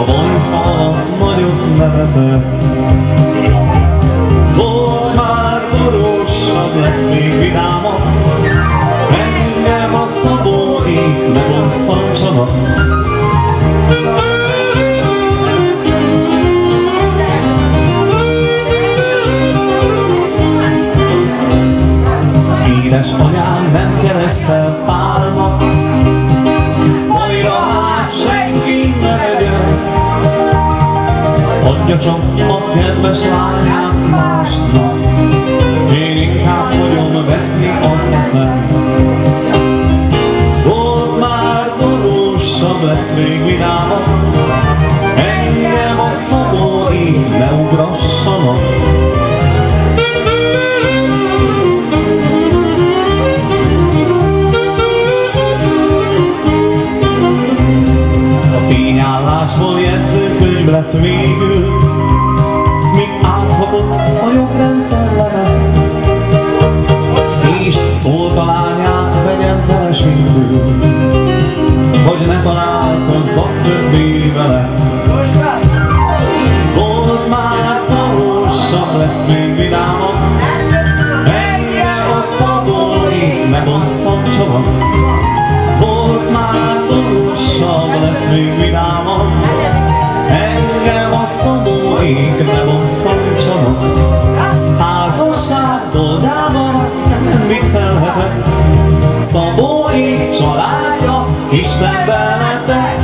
vonyszaladt nagyot nevetett. Volt már borúsabb, lesz még vidámabb, engem a Szabóék ne bosszantsanak. Édesanyám nem keresztel pálma, majd a hát senki ne vegyen. Adja csak a kedves lányát másnak, én inkább hagyom veszni az eszem. Volt már borúsabb, lesz még vidámabb, engem a Szabóék ne ugrassanak. Fényállásból jegyzőkönyv lett végül, míg áthatott a jogrendszer leve, és szólt a lányát, vegyen feleségül, hogy ne találkozzak többé vele. Volt már valósabb, lesz még vidámabb, engem a Szabóék ne bosszantsanak. Volt már valósabb, lesz még vidámabb, engem a Szabóék ne bosszantsanak. Házasság dolgában nem viccelhetek, Szabóék családja Isten beletek.